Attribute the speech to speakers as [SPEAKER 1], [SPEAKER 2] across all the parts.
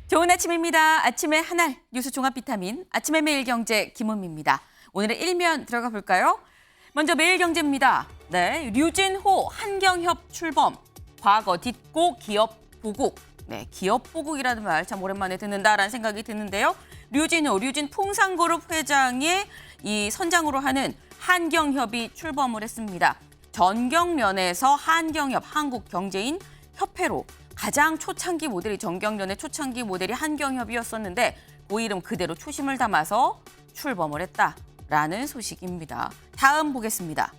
[SPEAKER 1] 좋은 아침입니다. 아침의 하나 뉴스 종합 비타민 아침의 매일경제 김은미입니다. 오늘의 일면 들어가 볼까요? 먼저 매일경제입니다. 네, 류진호 한경협 출범. 과거 딛고 기업 보국. 네, 기업 보국이라는 말 참 오랜만에 듣는다라는 생각이 드는데요. 류진 통상그룹 회장의 이 선장으로 하는 한경협이 출범을 했습니다. 전경련에서 한경협 한국경제인 협회로 가장 초창기 모델이 전경련의 초창기 모델이 한경협이었었는데 그 이름 그대로 초심을 담아서 출범을 했다라는 소식입니다. 다음 보겠습니다.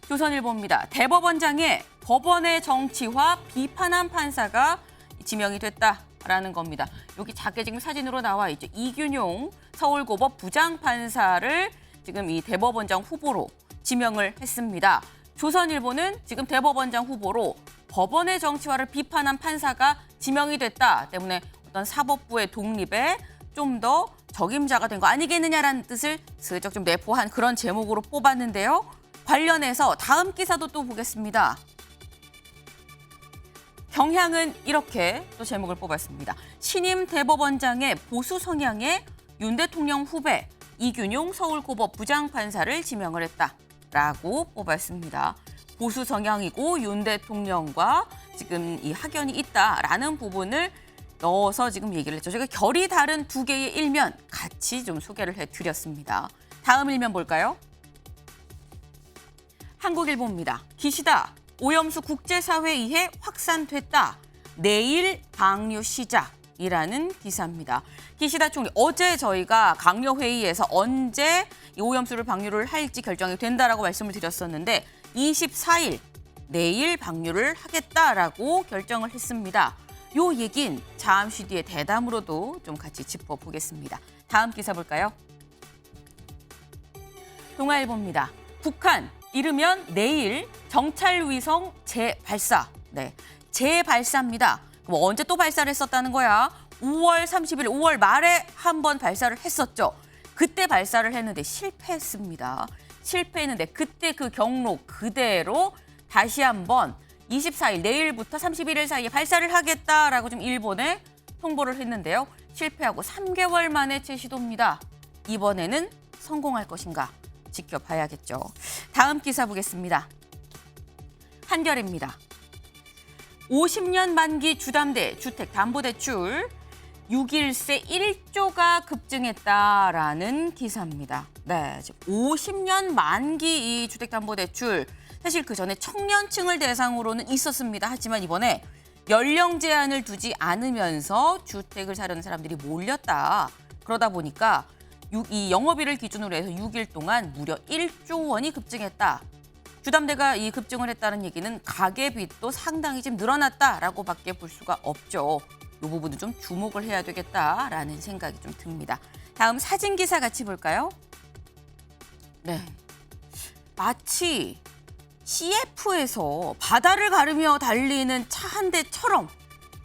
[SPEAKER 1] 조선일보입니다. 대법원장에 법원의 정치화 비판한 판사가 지명이 됐다라는 겁니다. 여기 작게 지금 사진으로 나와 있죠. 이균용 서울고법 부장판사를 지금 이 대법원장 후보로 지명을 했습니다. 조선일보는 지금 대법원장 후보로 법원의 정치화를 비판한 판사가 지명이 됐다 때문에 어떤 사법부의 독립에 좀 더 적임자가 된 거 아니겠느냐라는 뜻을 슬쩍 좀 내포한 그런 제목으로 뽑았는데요. 관련해서 다음 기사도 또 보겠습니다. 경향은 이렇게 또 제목을 뽑았습니다. 신임 대법원장의 보수 성향의 윤 대통령 후배 이균용 서울고법 부장판사를 지명을 했다라고 뽑았습니다. 보수 성향이고 윤 대통령과 지금 이 학연이 있다라는 부분을 넣어서 지금 얘기를 했죠. 제가 결이 다른 두 개의 일면 같이 좀 소개를 해드렸습니다. 다음 일면 볼까요? 한국일보입니다. 기시다 오염수 국제사회이해 확산됐다. 내일 방류 시작이라는 기사입니다. 기시다 총리 어제 저희가 강요회의에서 언제 이 오염수를 방류를 할지 결정이 된다라고 말씀을 드렸었는데 24일 내일 방류를 하겠다라고 결정을 했습니다. 요 얘긴 잠시 뒤에 대담으로도 좀 같이 짚어보겠습니다. 다음 기사 볼까요? 동아일보입니다. 북한 이르면 내일 정찰위성 재발사. 네, 재발사입니다. 그럼 언제 또 발사를 했었다는 거야? 5월 30일, 5월 말에 한 번 발사를 했었죠. 그때 발사를 했는데 실패했습니다. 실패했는데 그때 그 경로 그대로 다시 한번 24일 내일부터 31일 사이에 발사를 하겠다라고 좀 일본에 통보를 했는데요. 실패하고 3개월 만에 재시도입니다. 이번에는 성공할 것인가 지켜봐야겠죠. 다음 기사 보겠습니다. 한겨레입니다. 50년 만기 주담대 주택담보대출 6일새 1조가 급증했다라는 기사입니다. 네, 50년 만기 이 주택담보대출 사실 그 전에 청년층을 대상으로는 있었습니다. 하지만 이번에 연령 제한을 두지 않으면서 주택을 사려는 사람들이 몰렸다. 그러다 보니까 이 영업일을 기준으로 해서 6일 동안 무려 1조 원이 급증했다. 주담대가 이 급증을 했다는 얘기는 가계빚도 상당히 좀 늘어났다라고밖에 볼 수가 없죠. 이 부분도 좀 주목을 해야 되겠다라는 생각이 좀 듭니다. 다음 사진 기사 같이 볼까요? 네, 마치 CF에서 바다를 가르며 달리는 차 한 대처럼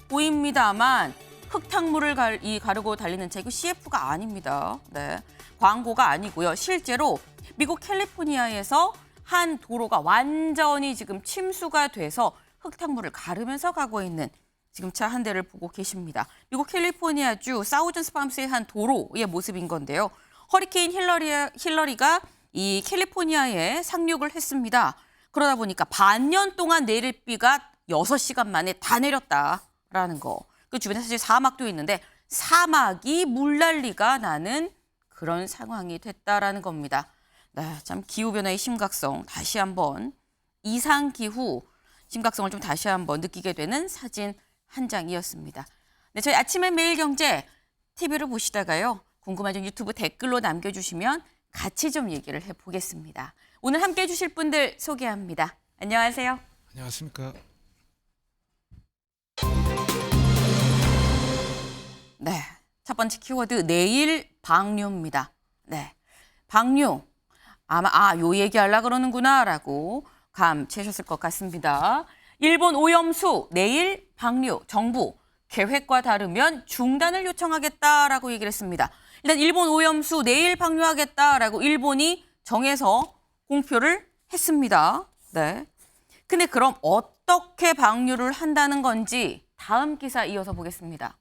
[SPEAKER 1] 보입니다만 흙탕물을 가르고 달리는 차 이거 CF가 아닙니다. 네, 광고가 아니고요. 실제로 미국 캘리포니아에서 한 도로가 완전히 지금 침수가 돼서 흙탕물을 가르면서 가고 있는 지금 차 한 대를 보고 계십니다. 미국 캘리포니아주 사우전스팜스의 한 도로의 모습인 건데요. 허리케인 힐러리가 이 캘리포니아에 상륙을 했습니다. 그러다 보니까 반년 동안 내릴 비가 6시간 만에 다 내렸다라는 거. 그 주변에 사실 사막도 있는데 사막이 물난리가 나는 그런 상황이 됐다라는 겁니다. 네, 참 기후변화의 심각성 다시 한번 이상기후 심각성을 좀 다시 한번 느끼게 되는 사진 한 장이었습니다. 네, 저희 아침의 매일경제 TV를 보시다가요. 궁금한 점 유튜브 댓글로 남겨주시면 같이 좀 얘기를 해보겠습니다. 오늘 함께해 주실 분들 소개합니다. 안녕하세요.
[SPEAKER 2] 안녕하십니까.
[SPEAKER 1] 네, 첫 번째 키워드 내일 방류입니다. 네, 방류. 아마 요 얘기하려고 그러는구나라고 감채셨을 것 같습니다. 일본 오염수 내일 방류 정부 계획과 다르면 중단을 요청하겠다라고 얘기를 했습니다. 일단 일본 오염수 내일 방류하겠다라고 일본이 정해서 공표를 했습니다. 네. 근데 그럼 어떻게 방류를 한다는 건지 다음 기사 이어서 보겠습니다.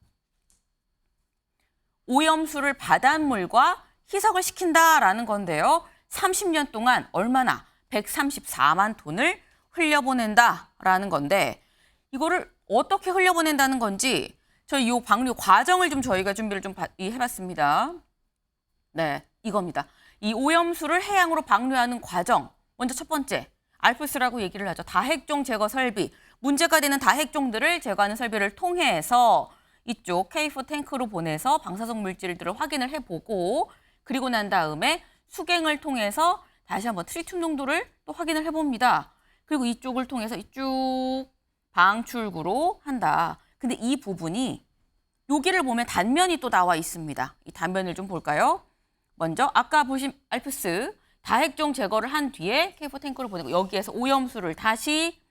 [SPEAKER 1] 오염수를 바닷물과 희석을 시킨다라는 건데요. 30년 동안 얼마나 134만 톤을 흘려보낸다라는 건데 이거를 어떻게 흘려보낸다는 건지 저희 이 방류 과정을 좀 저희가 준비를 좀 해봤습니다. 네, 이겁니다. 이 오염수를 해양으로 방류하는 과정. 먼저 첫 번째, 알프스라고 얘기를 하죠. 다핵종 제거 설비. 문제가 되는 다핵종들을 제거하는 설비를 통해서 이쪽 K4 탱크로 보내서 방사성 물질들을 확인을 해보고 그리고 난 다음에 수갱을 통해서 다시 한번 트리튬 농도를 또 확인을 해봅니다. 그리고 이쪽을 통해서 이쪽 방출구로 한다. 근데 이 부분이 여기를 보면 단면이 또 나와 있습니다. 이 단면을 좀 볼까요? 먼저 아까 보신 알프스 다핵종 제거를 한 뒤에 K4 탱크를 보내고 여기에서 오염수를 다시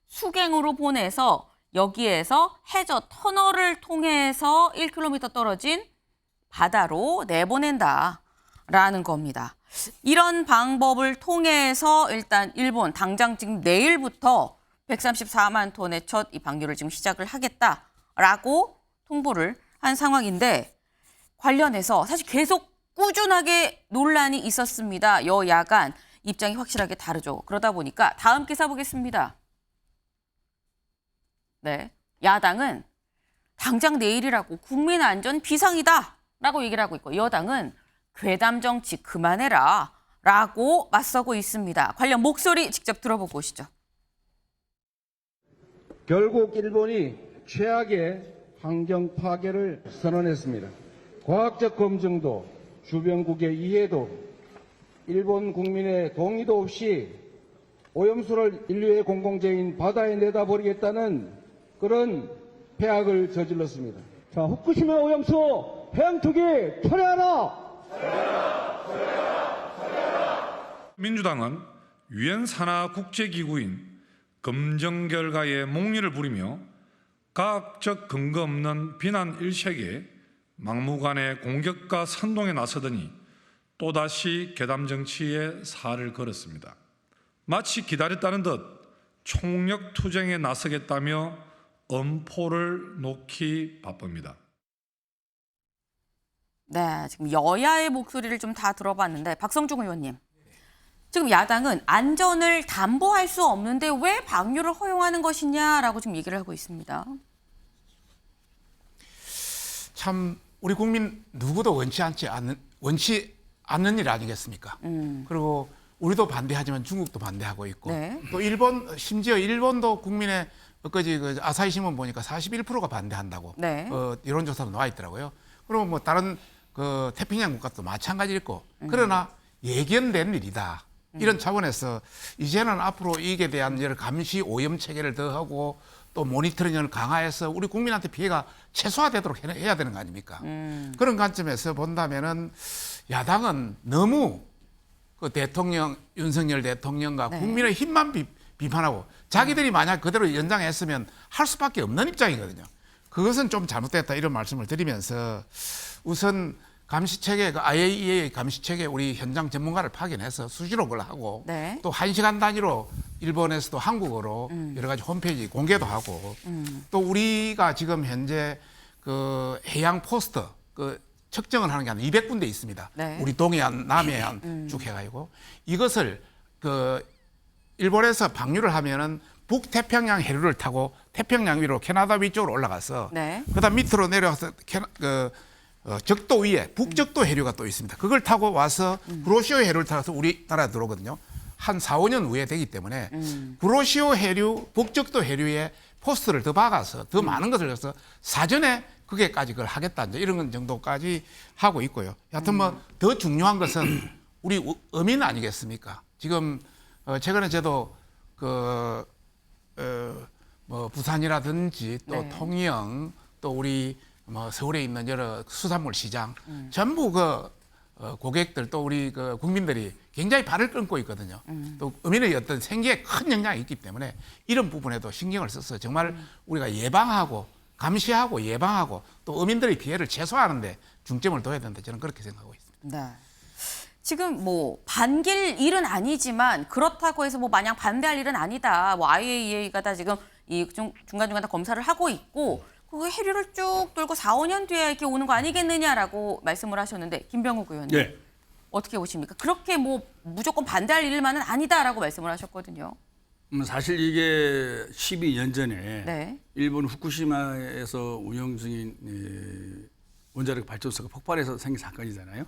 [SPEAKER 1] 수갱으로 보내서 여기에서 해저 터널을 통해서 1km 떨어진 바다로 내보낸다라는 겁니다. 이런 방법을 통해서 일단 일본 당장 지금 내일부터 134만 톤의 첫 이 방류를 지금 시작을 하겠다라고 통보를 한 상황인데 관련해서 사실 계속 꾸준하게 논란이 있었습니다. 여야간 입장이 확실하게 다르죠. 그러다 보니까 다음 기사 보겠습니다. 네, 야당은 당장 내일이라고 국민 안전 비상이다라고 얘기를 하고 있고 여당은 괴담 정치 그만해라라고 맞서고 있습니다. 관련 목소리 직접 들어보고 오시죠.
[SPEAKER 2] 결국 일본이 최악의 환경 파괴를 선언했습니다. 과학적 검증도 주변국의 이해도 일본 국민의 동의도 없이 오염수를 인류의 공공재인 바다에 내다버리겠다는 그런 폐악을 저질렀습니다.
[SPEAKER 3] 자, 후쿠시마 오염수 해양 투기 철회하라!
[SPEAKER 4] 민주당은 유엔 산하 국제기구인 검증 결과에 몽리를 부리며 과학적 근거 없는 비난 일색에 막무가내 공격과 선동에 나서더니 또다시 괴담 정치에 살을 걸었습니다. 마치 기다렸다는 듯 총력 투쟁에 나서겠다며 엄포를 놓기 바쁩니다.
[SPEAKER 1] 네, 지금 여야의 목소리를 좀 다 들어봤는데 박성중 의원님. 지금 야당은 안전을 담보할 수 없는데 왜 방류를 허용하는 것이냐라고 지금 얘기를 하고 있습니다.
[SPEAKER 5] 참 우리 국민 누구도 원치 않는 일 아니겠습니까? 그리고 우리도 반대하지만 중국도 반대하고 있고
[SPEAKER 1] 네.
[SPEAKER 5] 또 일본 심지어 일본도 국민의 엊그제 그 아사히 신문 보니까 41%가 반대한다고
[SPEAKER 1] 네.
[SPEAKER 5] 여론조사도 나와 있더라고요. 그리고 뭐 다른 그 태평양 국가도 마찬가지일 거. 그러나 예견된 일이다. 이런 차원에서 이제는 앞으로 이게 대한 여러 감시 오염 체계를 더하고 또 모니터링을 강화해서 우리 국민한테 피해가 최소화되도록 해야 되는 거 아닙니까? 그런 관점에서 본다면은 야당은 너무 그 대통령 윤석열 대통령과
[SPEAKER 1] 네.
[SPEAKER 5] 국민의 힘만 비판하고 자기들이 만약 그대로 연장했으면 할 수밖에 없는 입장이거든요. 그것은 좀 잘못됐다 이런 말씀을 드리면서 우선 감시체계, 그 IAEA 감시체계 우리 현장 전문가를 파견해서 수시로 그걸 하고
[SPEAKER 1] 네.
[SPEAKER 5] 또 1시간 단위로 일본에서도 한국어로 여러 가지 홈페이지 공개도 하고 또 우리가 지금 현재 그 해양 포스터 그 측정을 하는 게 한 200군데 있습니다.
[SPEAKER 1] 네.
[SPEAKER 5] 우리 동해안, 남해안 쭉 해가지고 이것을 그 일본에서 방류를 하면은 북태평양 해류를 타고 태평양 위로 캐나다 위쪽으로 올라가서
[SPEAKER 1] 네.
[SPEAKER 5] 그다음 밑으로 내려가서 적도 위에 북적도 해류가 또 있습니다. 그걸 타고 와서 구로시오 해류를 타서 우리나라에 들어오거든요. 한 4, 5년 후에 되기 때문에 구로시오 해류, 북적도 해류에 포스트를 더 박아서 더 많은 것을 해서 사전에 그게까지 그걸 하겠다 이제 이런 정도까지 하고 있고요. 여하튼 뭐 더 중요한 것은 우리 어민 아니겠습니까? 지금 최근에 저도 뭐 부산이라든지 또
[SPEAKER 1] 네.
[SPEAKER 5] 통영 또 우리 뭐 서울에 있는 여러 수산물 시장 전부 고객들 또 우리 그 국민들이 굉장히 발을 끊고 있거든요. 또 어민의 어떤 생계에 큰 영향이 있기 때문에 이런 부분에도 신경을 써서 정말 우리가 예방하고 감시하고 예방하고 또 어민들의 피해를 최소화하는데 중점을 둬야 된다 저는 그렇게 생각하고 있습니다.
[SPEAKER 1] 네. 지금 뭐 반길 일은 아니지만 그렇다고 해서 뭐 마냥 반대할 일은 아니다. 뭐 IAEA가 다 지금 이 중간중간 다 검사를 하고 있고 그 해류를 쭉 돌고 4, 5년 뒤에 이렇게 오는 거 아니겠느냐라고 말씀을 하셨는데 김병욱 의원님
[SPEAKER 6] 네.
[SPEAKER 1] 어떻게 보십니까? 그렇게 뭐 무조건 반대할 일만은 아니다라고 말씀을 하셨거든요.
[SPEAKER 6] 사실 이게 12년 전에
[SPEAKER 1] 네.
[SPEAKER 6] 일본 후쿠시마에서 운영 중인 원자력 발전소가 폭발해서 생긴 사건이잖아요.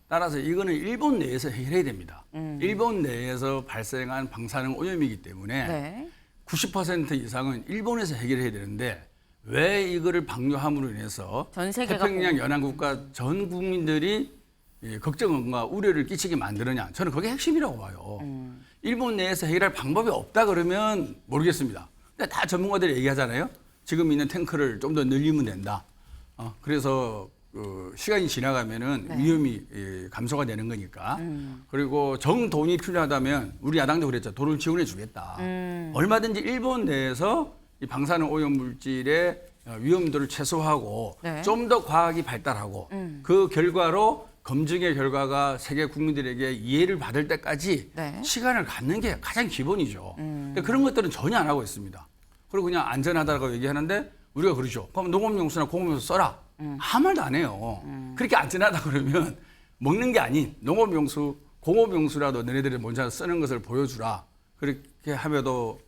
[SPEAKER 6] 따라서 이거는 일본 내에서 해결해야 됩니다. 일본 내에서 발생한 방사능 오염이기 때문에
[SPEAKER 1] 네.
[SPEAKER 6] 90% 이상은 일본에서 해결해야 되는데 왜 이거를 방류함으로 인해서
[SPEAKER 1] 전 세계가
[SPEAKER 6] 태평양 연안국가 전 국민들이 걱정과 우려를 끼치게 만드느냐. 저는 그게 핵심이라고 봐요. 일본 내에서 해결할 방법이 없다 그러면 모르겠습니다. 근데 다 전문가들이 얘기하잖아요. 지금 있는 탱크를 좀 더 늘리면 된다. 그래서 시간이 지나가면은
[SPEAKER 1] 네.
[SPEAKER 6] 위험이 감소가 되는 거니까. 그리고 정 돈이 필요하다면 우리 야당도 그랬죠. 돈을 지원해 주겠다. 얼마든지 일본 내에서 이 방사능 오염 물질의 위험도를 최소화하고
[SPEAKER 1] 네.
[SPEAKER 6] 좀 더 과학이 발달하고 그 결과로 검증의 결과가 세계 국민들에게 이해를 받을 때까지
[SPEAKER 1] 네.
[SPEAKER 6] 시간을 갖는 게 가장 기본이죠. 근데 그런 것들은 전혀 안 하고 있습니다. 그리고 그냥 안전하다고 얘기하는데 우리가 그러죠. 그럼 농업용수나 공업용수 써라. 아무 말도 안 해요. 그렇게 안전하다 그러면 먹는 게 아닌 농업용수, 공업용수라도 너네들이 먼저 쓰는 것을 보여주라. 그렇게 하면도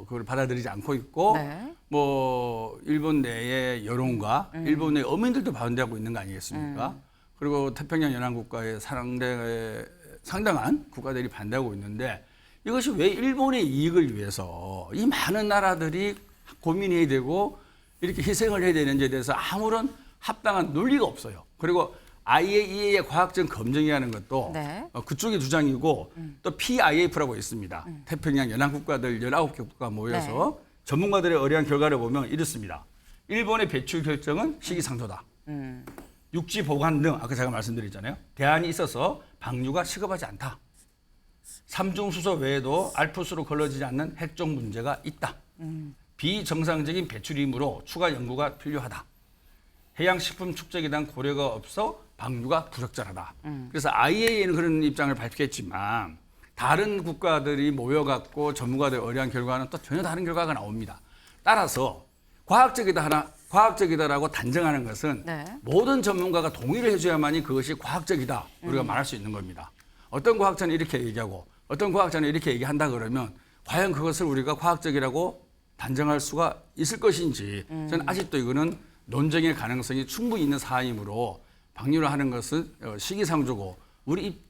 [SPEAKER 6] 그걸 받아들이지 않고 있고
[SPEAKER 1] 네.
[SPEAKER 6] 뭐 일본 내의 여론과 일본 내 어민들도 반대하고 있는 거 아니겠습니까? 그리고 태평양 연안국가의 상당한 국가들이 반대하고 있는데 이것이 왜 일본의 이익을 위해서 이 많은 나라들이 고민해야 되고 이렇게 희생을 해야 되는지에 대해서 아무런 합당한 논리가 없어요. 그리고 IAEA의 과학적 검증이라는 것도
[SPEAKER 1] 네.
[SPEAKER 6] 그쪽의 주장이고 또 PIF라고 있습니다. 태평양 연안국가들 19개 국가 모여서 전문가들의 의뢰한 결과를 보면 이렇습니다. 일본의 배출 결정은 시기상조다. 육지 보관 등 아까 제가 말씀드렸잖아요. 대안이 있어서 방류가 시급하지 않다. 삼중수소 외에도 알프스로 걸러지지 않는 핵종 문제가 있다. 비정상적인 배출이므로 추가 연구가 필요하다. 해양식품 축적에 대한 고려가 없어 방류가 부적절하다. 그래서 IAEA는 그런 입장을 밝혔지만 다른 국가들이 모여갖고 전문가들 의뢰한 결과는 또 전혀 다른 결과가 나옵니다. 따라서 과학적이다라고 단정하는 것은
[SPEAKER 1] 네.
[SPEAKER 6] 모든 전문가가 동의를 해줘야만이 그것이 과학적이다 우리가 말할 수 있는 겁니다. 어떤 과학자는 이렇게 얘기하고 어떤 과학자는 이렇게 얘기한다 그러면 과연 그것을 우리가 과학적이라고 단정할 수가 있을 것인지 저는 아직도 이거는 논쟁의 가능성이 충분히 있는 사안이므로 방류를 하는 것은 시기상조고 우리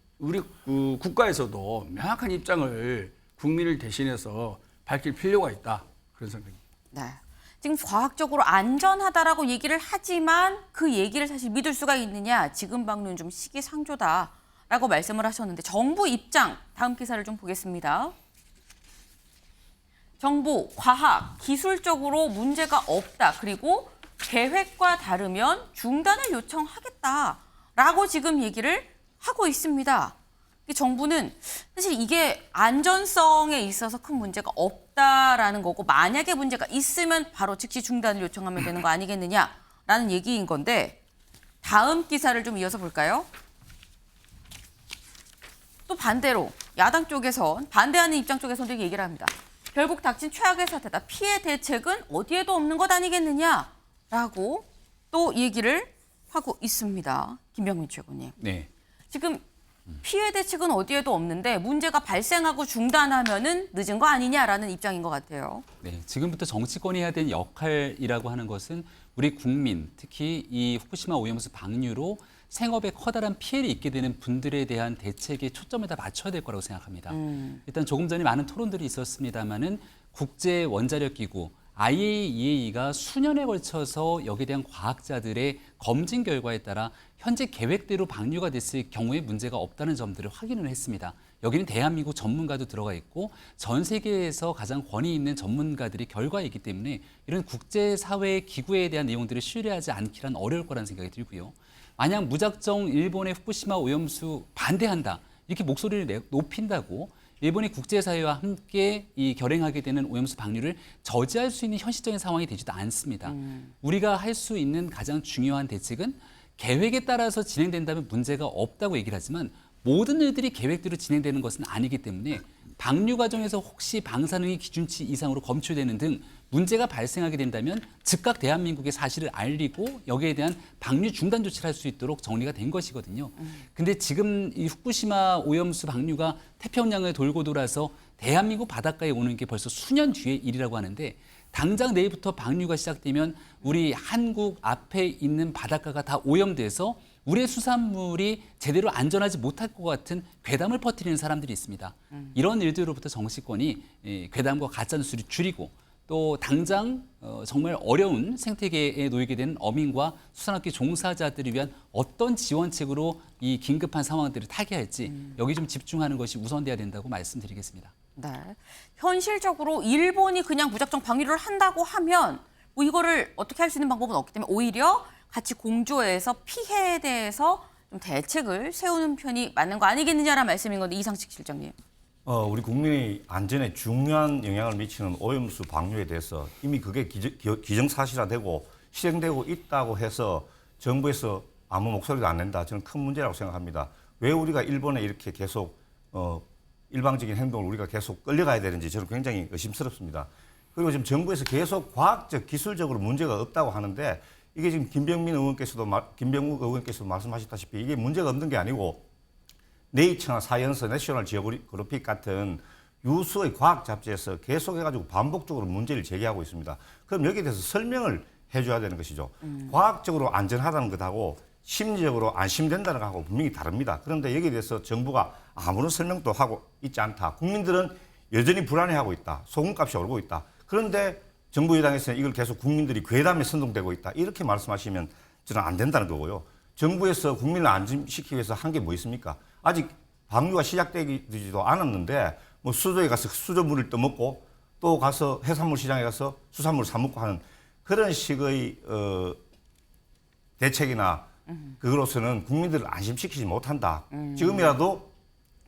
[SPEAKER 6] 국가에서도 명확한 입장을 국민을 대신해서 밝힐 필요가 있다 그런 생각입니다.
[SPEAKER 1] 네. 지금 과학적으로 안전하다라고 얘기를 하지만 그 얘기를 사실 믿을 수가 있느냐. 지금 방류는 좀 시기상조다라고 말씀을 하셨는데 정부 입장 다음 기사를 좀 보겠습니다. 정부, 과학, 기술적으로 문제가 없다. 그리고 계획과 다르면 중단을 요청하겠다라고 지금 얘기를 하고 있습니다. 정부는 사실 이게 안전성에 있어서 큰 문제가 없다라는 거고 만약에 문제가 있으면 바로 즉시 중단을 요청하면 되는 거 아니겠느냐라는 얘기인 건데 다음 기사를 좀 이어서 볼까요? 또 반대로 야당 쪽에선 반대하는 입장 쪽에서도 얘기를 합니다. 결국 닥친 최악의 사태다. 피해 대책은 어디에도 없는 것 아니겠느냐라고 또 얘기를 하고 있습니다. 김병민 최고님.
[SPEAKER 7] 네.
[SPEAKER 1] 지금 피해 대책은 어디에도 없는데 문제가 발생하고 중단하면은 늦은 거 아니냐라는 입장인 것 같아요.
[SPEAKER 7] 네. 지금부터 정치권이 해야 되는 역할이라고 하는 것은 우리 국민, 특히 이 후쿠시마 오염수 방류로 생업에 커다란 피해를 입게 되는 분들에 대한 대책에 초점을 다 맞춰야 될 거라고 생각합니다. 일단 조금 전에 많은 토론들이 있었습니다마는 국제 원자력 기구 IAEA가 수년에 걸쳐서 여기에 대한 과학자들의 검증 결과에 따라 현재 계획대로 방류가 됐을 경우에 문제가 없다는 점들을 확인을 했습니다. 여기는 대한민국 전문가도 들어가 있고 전 세계에서 가장 권위 있는 전문가들이 결과에 있기 때문에 이런 국제사회 기구에 대한 내용들을 신뢰하지 않기란 어려울 거라는 생각이 들고요. 만약 무작정 일본의 후쿠시마 오염수 반대한다 이렇게 목소리를 높인다고 일본이 국제사회와 함께 이 결행하게 되는 오염수 방류를 저지할 수 있는 현실적인 상황이 되지도 않습니다. 우리가 할 수 있는 가장 중요한 대책은 계획에 따라서 진행된다면 문제가 없다고 얘기를 하지만 모든 일들이 계획대로 진행되는 것은 아니기 때문에 방류 과정에서 혹시 방사능이 기준치 이상으로 검출되는 등 문제가 발생하게 된다면 즉각 대한민국의 사실을 알리고 여기에 대한 방류 중단 조치를 할 수 있도록 정리가 된 것이거든요. 근데 지금 이 후쿠시마 오염수 방류가 태평양을 돌고 돌아서 대한민국 바닷가에 오는 게 벌써 수년 뒤의 일이라고 하는데 당장 내일부터 방류가 시작되면 우리 한국 앞에 있는 바닷가가 다 오염돼서 우리의 수산물이 제대로 안전하지 못할 것 같은 괴담을 퍼뜨리는 사람들이 있습니다. 이런 일들로부터 정치권이 괴담과 가짜뉴스를 줄이고 또 당장 정말 어려운 생태계에 놓이게 되는 어민과 수산업계 종사자들을 위한 어떤 지원책으로 이 긴급한 상황들을 타개할지 여기 좀 집중하는 것이 우선돼야 된다고 말씀드리겠습니다.
[SPEAKER 1] 네. 현실적으로 일본이 그냥 무작정 방위를 한다고 하면 뭐 이거를 어떻게 할 수 있는 방법은 없기 때문에 오히려 같이 공조해서 피해에 대해서 좀 대책을 세우는 편이 맞는 거 아니겠느냐라는 말씀인 건데 이상식 실장님.
[SPEAKER 8] 우리 국민의 안전에 중요한 영향을 미치는 오염수 방류에 대해서 이미 그게 기정사실화되고 실행되고 있다고 해서 정부에서 아무 목소리도 안 낸다. 저는 큰 문제라고 생각합니다. 왜 우리가 일본에 이렇게 계속 일방적인 행동을 우리가 계속 끌려가야 되는지 저는 굉장히 의심스럽습니다. 그리고 지금 정부에서 계속 과학적, 기술적으로 문제가 없다고 하는데 이게 지금 김병욱 의원께서도 말씀하셨다시피 이게 문제가 없는 게 아니고 네이처나 사이언스, 내셔널 지오그래픽 같은 유수의 과학 잡지에서 계속해가지고 반복적으로 문제를 제기하고 있습니다. 그럼 여기에 대해서 설명을 해줘야 되는 것이죠. 과학적으로 안전하다는 것하고 심리적으로 안심된다는 것하고 분명히 다릅니다. 그런데 여기에 대해서 정부가 아무런 설명도 하고 있지 않다. 국민들은 여전히 불안해하고 있다. 소금값이 오르고 있다. 그런데 정부 여당에서는 이걸 계속 국민들이 괴담에 선동되고 있다. 이렇게 말씀하시면 저는 안 된다는 거고요. 정부에서 국민을 안심시키기 위해서 한 게 뭐 있습니까? 아직 방류가 시작되지도 않았는데 뭐 수조에 가서 수조물을 떠먹고 또 가서 해산물 시장에 가서 수산물을 사 먹고 하는 그런 식의 대책이나 그거로서는 국민들을 안심시키지 못한다. 지금이라도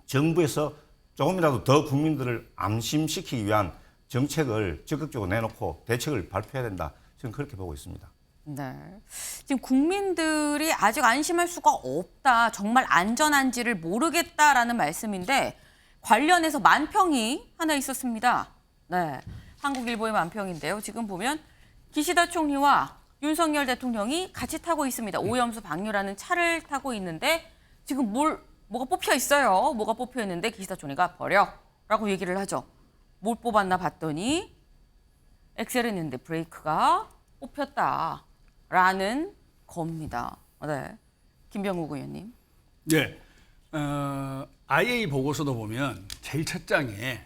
[SPEAKER 8] 정부에서 조금이라도 더 국민들을 안심시키기 위한 정책을 적극적으로 내놓고 대책을 발표해야 된다. 저는 그렇게 보고 있습니다.
[SPEAKER 1] 네. 지금 국민들이 아직 안심할 수가 없다. 정말 안전한지를 모르겠다라는 말씀인데 관련해서 만평이 하나 있었습니다. 네. 한국일보의 만평인데요. 지금 보면 기시다 총리와 윤석열 대통령이 같이 타고 있습니다. 오염수 방류라는 차를 타고 있는데 지금 뭐가 뽑혀 있어요. 뭐가 뽑혀 있는데 기시다 총리가 버려라고 얘기를 하죠. 뭘 뽑았나 봤더니 엑셀은 있는데 브레이크가 뽑혔다라는 겁니다. 네, 김병욱 의원님.
[SPEAKER 6] 네, IA 보고서도 보면 제일 첫 장에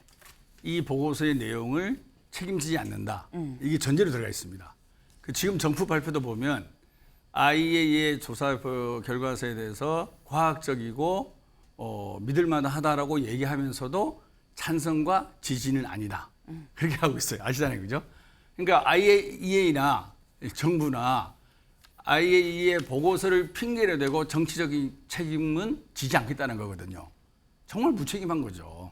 [SPEAKER 6] 이 보고서의 내용을 책임지지 않는다. 이게 전제로 들어가 있습니다. 그 지금 정부 발표도 보면 IAEA 조사 결과서에 대해서 과학적이고 믿을만하다라고 얘기하면서도 찬성과 지지는 아니다. 그렇게 하고 있어요. 아시잖아요. 그죠? 그러니까 IAEA나 정부나 IAEA 보고서를 핑계로 대고 정치적인 책임은 지지 않겠다는 거거든요. 정말 무책임한 거죠.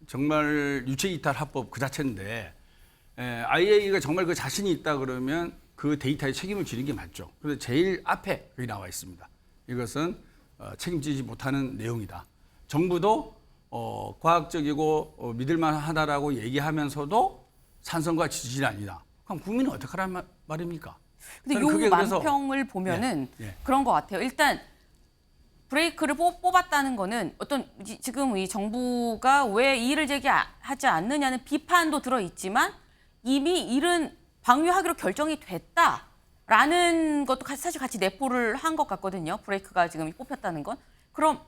[SPEAKER 6] 정말 유체이탈 합법 그 자체인데 IAEA가 정말 그 자신이 있다 그러면 그 데이터에 책임을 지는 게 맞죠. 그래서 제일 앞에 여기 나와 있습니다. 이것은 책임지지 못하는 내용이다. 정부도 과학적이고 믿을만하다라고 얘기하면서도 찬성과 지지는 아니다. 그럼 국민은 어떻게 하란 말입니까?
[SPEAKER 1] 근데 요 만평을 보면은 그런 것 같아요. 일단 브레이크를 뽑았다는 거는 어떤 지금 이 정부가 왜 이의를 제기하지 않느냐는 비판도 들어있지만 이미 일은 방류하기로 결정이 됐다라는 것도 사실 같이 내포를 한 것 같거든요. 브레이크가 지금 뽑혔다는 건. 그럼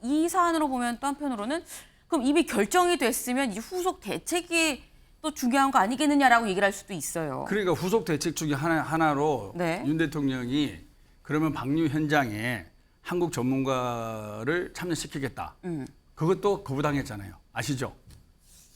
[SPEAKER 1] 이 사안으로 보면 또 한편으로는 그럼 이미 결정이 됐으면 이제 후속 대책이 또 중요한 거 아니겠느냐라고 얘기를 할 수도 있어요.
[SPEAKER 6] 그러니까 후속 대책 중에 하나로
[SPEAKER 1] 네.
[SPEAKER 6] 윤 대통령이 그러면 방류 현장에 한국 전문가를 참여시키겠다. 그것도 거부당했잖아요. 아시죠?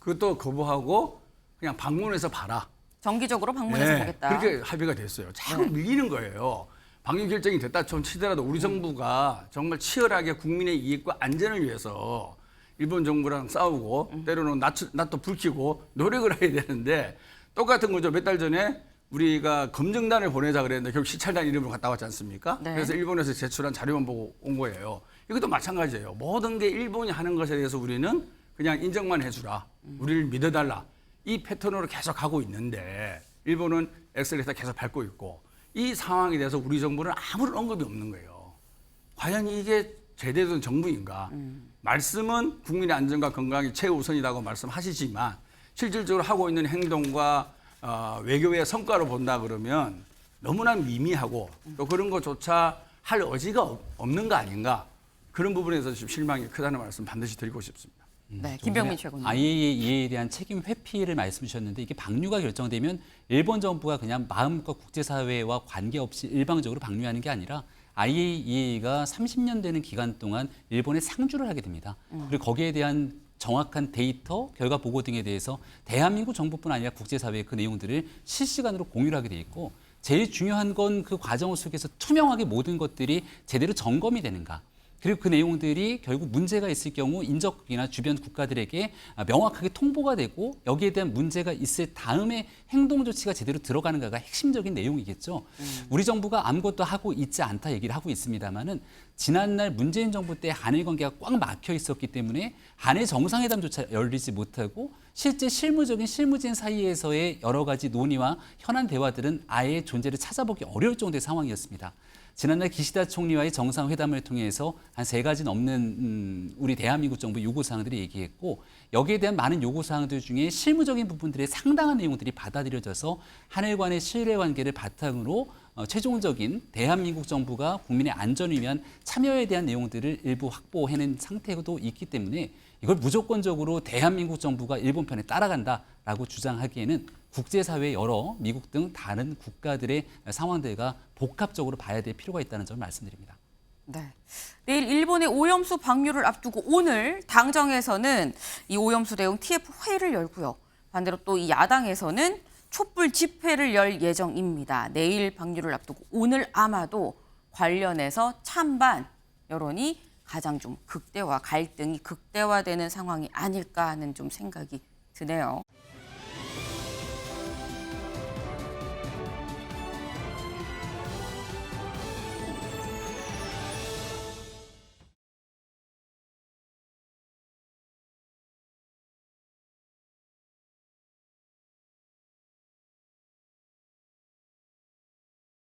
[SPEAKER 6] 그것도 거부하고 그냥 방문해서 봐라.
[SPEAKER 1] 정기적으로 방문해서 보겠다.
[SPEAKER 6] 그렇게 합의가 됐어요. 자꾸 밀리는 거예요. 방류 결정이 됐다 치더라도 우리 정부가 정말 치열하게 국민의 이익과 안전을 위해서 일본 정부랑 싸우고 때로는 낫도 불키고 노력을 해야 되는데 똑같은 거죠. 몇 달 전에 우리가 검증단을 보내자 그랬는데 결국 시찰단 이름으로 갔다 왔지 않습니까?
[SPEAKER 1] 네.
[SPEAKER 6] 그래서 일본에서 제출한 자료만 보고 온 거예요. 이것도 마찬가지예요. 모든 게 일본이 하는 것에 대해서 우리는 그냥 인정만 해주라. 우리를 믿어달라. 이 패턴으로 계속 가고 있는데 일본은 엑셀레이터 계속 밟고 있고 이 상황에 대해서 우리 정부는 아무런 언급이 없는 거예요. 과연 이게 제대로 된 정부인가? 말씀은 국민의 안전과 건강이 최우선이라고 말씀하시지만 실질적으로 하고 있는 행동과 외교의 성과로 본다 그러면 너무나 미미하고 또 그런 것조차 할 의지가 없는 거 아닌가? 그런 부분에서 좀 실망이 크다는 말씀 반드시 드리고 싶습니다.
[SPEAKER 1] 네, 김병민 최고님.
[SPEAKER 7] IAEA에 대한 책임 회피를 말씀 주셨는데 이게 방류가 결정되면 일본 정부가 그냥 마음껏 국제사회와 관계없이 일방적으로 방류하는 게 아니라 IAEA가 30년 되는 기간 동안 일본에 상주를 하게 됩니다. 그리고 거기에 대한 정확한 데이터, 결과 보고 등에 대해서 대한민국 정부뿐 아니라 국제사회의 그 내용들을 실시간으로 공유를 하게 돼 있고 제일 중요한 건 그 과정 속에서 투명하게 모든 것들이 제대로 점검이 되는가. 그리고 그 내용들이 결국 문제가 있을 경우 인접국이나 주변 국가들에게 명확하게 통보가 되고 여기에 대한 문제가 있을 다음에 행동 조치가 제대로 들어가는가가 핵심적인 내용이겠죠. 우리 정부가 아무것도 하고 있지 않다 얘기를 하고 있습니다만은 지난날 문재인 정부 때 한일 관계가 꽉 막혀 있었기 때문에 한일 정상회담조차 열리지 못하고 실제 실무진 사이에서의 여러 가지 논의와 현안 대화들은 아예 존재를 찾아보기 어려울 정도의 상황이었습니다. 지난날 기시다 총리와의 정상회담을 통해서 한 3가지 넘는 우리 대한민국 정부 요구사항들이 얘기했고 여기에 대한 많은 요구사항들 중에 실무적인 부분들의 상당한 내용들이 받아들여져서 한일 간의 신뢰관계를 바탕으로 최종적인 대한민국 정부가 국민의 안전을 위한 참여에 대한 내용들을 일부 확보해낸 상태도 있기 때문에 이걸 무조건적으로 대한민국 정부가 일본 편에 따라간다라고 주장하기에는 국제사회 여러 미국 등 다른 국가들의 상황들과 복합적으로 봐야 될 필요가 있다는 점을 말씀드립니다.
[SPEAKER 1] 네. 내일 일본의 오염수 방류를 앞두고 오늘 당정에서는 이 오염수 대응 TF 회의를 열고요. 반대로 또 이 야당에서는 촛불 집회를 열 예정입니다. 내일 방류를 앞두고 오늘 아마도 관련해서 찬반 여론이 가장 좀 갈등이 극대화되는 상황이 아닐까 하는 좀 생각이 드네요.